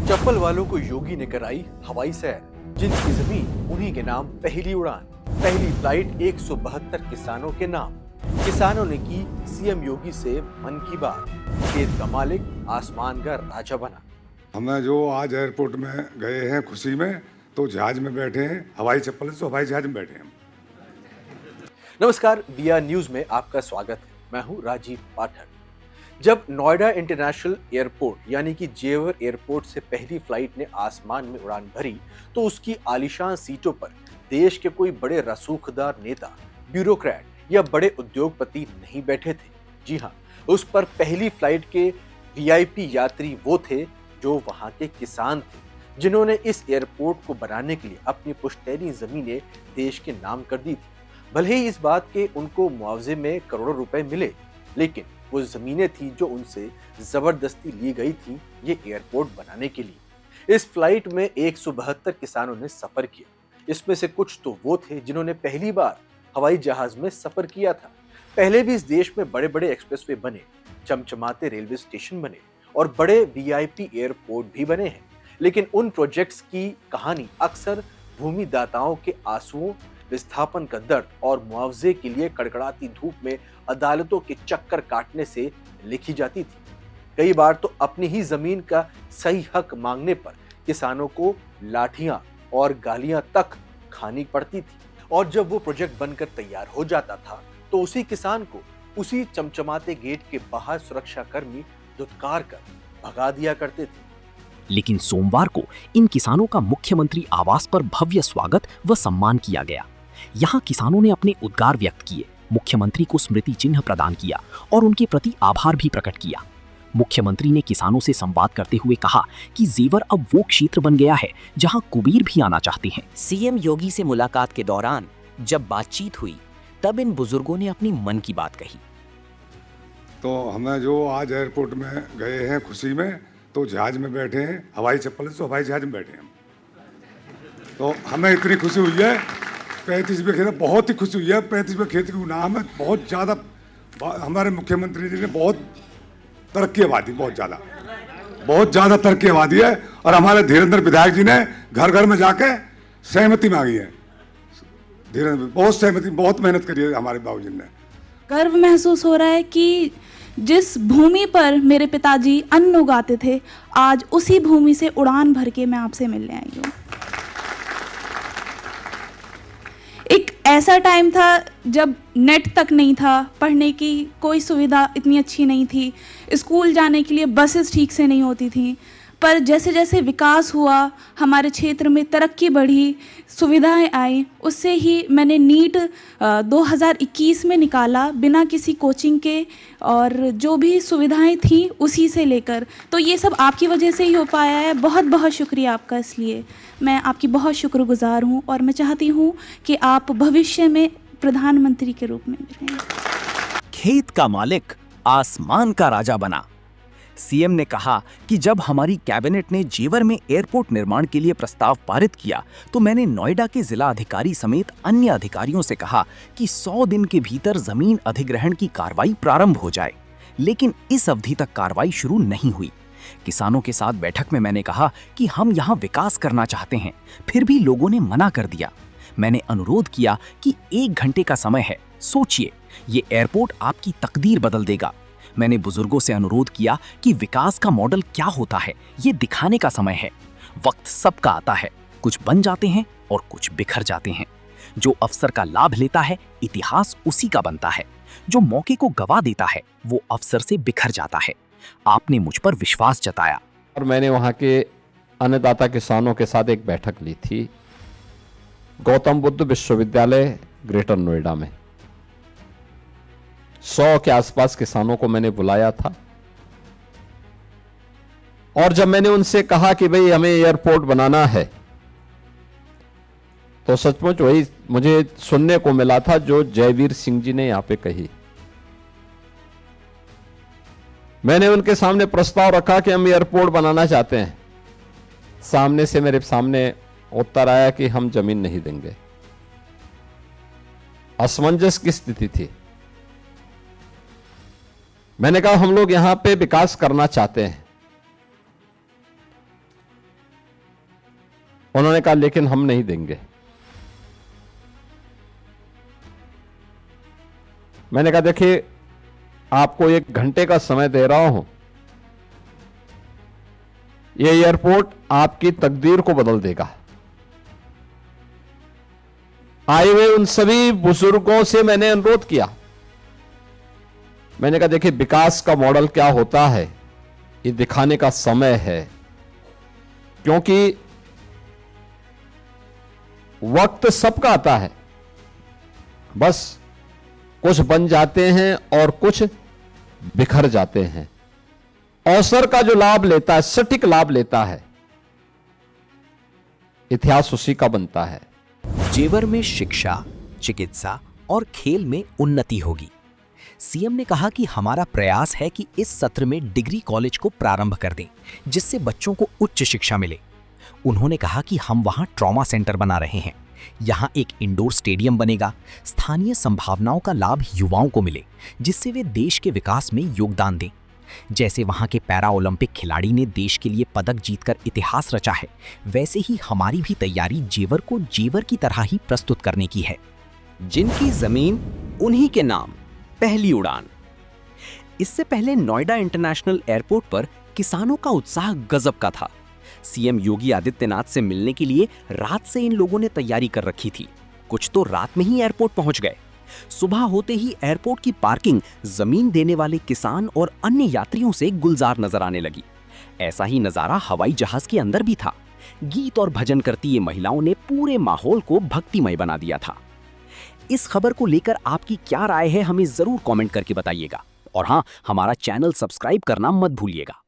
चप्पल वालों को योगी ने कराई हवाई सैर, जिनकी जमीन उन्हीं के नाम पहली उड़ान, पहली फ्लाइट 172 किसानों के नाम। किसानों ने की सीएम योगी से मन की बात, खेत का मालिक आसमान का राजा बना। हमें जो आज एयरपोर्ट में गए हैं खुशी में, तो जहाज में बैठे हैं, हवाई चप्पल से हवाई जहाज में बैठे हैं। नमस्कार, दिया न्यूज में आपका स्वागत है। मैं हूं राजीव पाठक। जब नोएडा इंटरनेशनल एयरपोर्ट यानी कि जेवर एयरपोर्ट से पहली फ्लाइट ने आसमान में उड़ान भरी, तो उसकी आलीशान सीटों पर देश के कोई बड़े रसूखदार नेता, ब्यूरोक्रेट या बड़े उद्योगपति नहीं बैठे थे। जी हाँ, उस पर पहली फ्लाइट के वीआईपी यात्री वो थे जो वहां के किसान थे, जिन्होंने इस एयरपोर्ट को बनाने के लिए अपनी पुश्तैनी जमीनें देश के नाम कर दी थी। भले ही इस बात के उनको मुआवजे में करोड़ों रुपए मिले, लेकिन वो जमीनें थी जो उनसे जबरदस्ती ली गई थी ये एयरपोर्ट बनाने के लिए। इस फ्लाइट में 172 किसानों ने सफर किया। इसमें से कुछ तो वो थे जिन्होंने पहली बार हवाई जहाज में सफर किया था। पहले भी इस देश में बड़े बड़े एक्सप्रेसवे बने, चमचमाते रेलवे स्टेशन बने और बड़े वीआईपी एयरपोर्ट भी बने हैं, लेकिन उन प्रोजेक्ट्स की कहानी अक्सर भूमि दाताओं के आंसुओं, विस्थापन का दर्द और मुआवजे के लिए कड़कड़ाती धूप में अदालतों के चक्कर काटने से लिखी जाती थी। कई बार तो अपनी ही जमीन का सही हक मांगने पर किसानों को लाठियां और गालियां तक खानी पड़ती थी, और जब वो प्रोजेक्ट बनकर तैयार हो जाता था तो उसी किसान को उसी चमचमाते गेट के बाहर सुरक्षाकर्मी धुतकार कर भगा दिया करते थे। लेकिन सोमवार को इन किसानों का मुख्यमंत्री आवास पर भव्य स्वागत व सम्मान किया गया। यहाँ किसानों ने अपने उद्गार व्यक्त किए, मुख्यमंत्री को स्मृति चिन्ह प्रदान किया और उनके प्रति आभार भी प्रकट किया। मुख्यमंत्री ने किसानों से संवाद करते हुए कहा कि जेवर अब वो क्षेत्र बन गया है जहाँ कुबीर भी आना चाहते हैं। सीएम योगी से मुलाकात के दौरान जब बातचीत हुई, तब इन बुजुर्गों ने अपनी मन की बात कही। तो हमें जो आज एयरपोर्ट में गए हैं खुशी में, तो जहाज में बैठे हैं, हवाई चप्पल से हवाई जहाज में बैठे हैं। तो हमें इतनी खुशी हुई है, 35वें खेत, बहुत ही खुशी हुई है। 35वें खेत का नाम है, बहुत ज़्यादा हमारे मुख्यमंत्री जी ने बहुत तरक्की आबादी, बहुत ज़्यादा तरक्की आबादी है। और हमारे धीरेन्द्र विधायक जी ने घर घर में जाके सहमति मांगी है। धीरेन्द्र बहुत सहमति, बहुत मेहनत करी है हमारे बाबूजी ने। गर्व महसूस हो रहा है कि जिस भूमि पर मेरे पिताजी अन्न उगाते थे, आज उसी भूमि से उड़ान भर के मैं आपसे मिलने आई हूँ। एक ऐसा टाइम था जब नेट तक नहीं था, पढ़ने की कोई सुविधा इतनी अच्छी नहीं थी, स्कूल जाने के लिए बसेस ठीक से नहीं होती थी। पर जैसे जैसे विकास हुआ, हमारे क्षेत्र में तरक्की बढ़ी, सुविधाएं आई, उससे ही मैंने नीट 2021 में निकाला बिना किसी कोचिंग के, और जो भी सुविधाएं थी उसी से लेकर। तो ये सब आपकी वजह से ही हो पाया है। बहुत बहुत शुक्रिया आपका, इसलिए मैं आपकी बहुत शुक्रगुजार हूँ और मैं चाहती हूँ कि आप भविष्य में प्रधानमंत्री के रूप में रहें। खेत का मालिक आसमान का राजा बना। सीएम ने कहा कि जब हमारी कैबिनेट ने जेवर में एयरपोर्ट निर्माण के लिए प्रस्ताव पारित किया, तो मैंने नोएडा के जिला अधिकारी समेत अन्य अधिकारियों से कहा कि 100 दिन के भीतर जमीन अधिग्रहण की कार्रवाई प्रारंभ हो जाए। लेकिन इस अवधि तक कार्रवाई शुरू नहीं हुई। किसानों के साथ बैठक में मैंने कहा कि हम यहाँ विकास करना चाहते हैं, फिर भी लोगों ने मना कर दिया। मैंने अनुरोध किया कि 1 घंटे का समय है, सोचिए, ये एयरपोर्ट आपकी तकदीर बदल देगा। मैंने बुजुर्गों से अनुरोध किया कि विकास का मॉडल क्या होता है, ये दिखाने का समय है। वक्त सबका आता है, कुछ बन जाते हैं और कुछ बिखर जाते हैं। जो अवसर का लाभ लेता है, इतिहास उसी का बनता है। जो मौके को गवा देता है, वो अवसर से बिखर जाता है। आपने मुझ पर विश्वास जताया और मैंने वहाँ के अन्नदाता किसानों के साथ एक बैठक ली थी गौतम बुद्ध विश्वविद्यालय ग्रेटर नोएडा में। 100 के आसपास किसानों को मैंने बुलाया था, और जब मैंने उनसे कहा कि भाई हमें एयरपोर्ट बनाना है, तो सचमुच वही मुझे सुनने को मिला था जो जयवीर सिंह जी ने यहां पे कही। मैंने उनके सामने प्रस्ताव रखा कि हम एयरपोर्ट बनाना चाहते हैं। सामने से मेरे सामने उत्तर आया कि हम जमीन नहीं देंगे। असमंजस की स्थिति थी। मैंने कहा हम लोग यहां पे विकास करना चाहते हैं, उन्होंने कहा लेकिन हम नहीं देंगे। मैंने कहा देखिए, आपको 1 घंटे का समय दे रहा हूं, यह एयरपोर्ट आपकी तकदीर को बदल देगा। आए हुए उन सभी बुजुर्गों से मैंने अनुरोध किया, मैंने कहा देखिए, विकास का मॉडल क्या होता है ये दिखाने का समय है, क्योंकि वक्त सबका आता है, बस कुछ बन जाते हैं और कुछ बिखर जाते हैं। अवसर का जो लाभ लेता है, सटीक लाभ लेता है, इतिहास उसी का बनता है। जेवर में शिक्षा, चिकित्सा और खेल में उन्नति होगी। सीएम ने कहा कि हमारा प्रयास है कि इस सत्र में डिग्री कॉलेज को प्रारंभ कर दें, जिससे बच्चों को उच्च शिक्षा मिले। उन्होंने कहा कि हम वहां ट्रॉमा सेंटर बना रहे हैं, यहाँ एक इंडोर स्टेडियम बनेगा, स्थानीय संभावनाओं का लाभ युवाओं को मिले, जिससे वे देश के विकास में योगदान दें। जैसे वहां के पैरा ओलंपिक खिलाड़ी ने देश के लिए पदक जीतकर इतिहास रचा है, वैसे ही हमारी भी तैयारी जेवर को जेवर की तरह ही प्रस्तुत करने की है। जिनकी जमीन उन्हीं के नाम, पहली उड़ान। इससे पहले नोएडा इंटरनेशनल एयरपोर्ट पर किसानों का उत्साह गजब का था। सीएम योगी आदित्यनाथ से मिलने के लिए रात से इन लोगों ने तैयारी कर रखी थी। कुछ तो रात में ही एयरपोर्ट पहुंच गए। सुबह होते ही एयरपोर्ट की पार्किंग जमीन देने वाले किसान और अन्य यात्रियों से गुलजार नजर आने लगी। ऐसा ही नजारा हवाई जहाज के अंदर भी था। गीत और भजन करती ये महिलाओं ने पूरे माहौल को भक्तिमय बना दिया था। इस खबर को लेकर आपकी क्या राय है, हमें जरूर कमेंट करके बताइएगा। और हाँ, हमारा चैनल सब्सक्राइब करना मत भूलिएगा।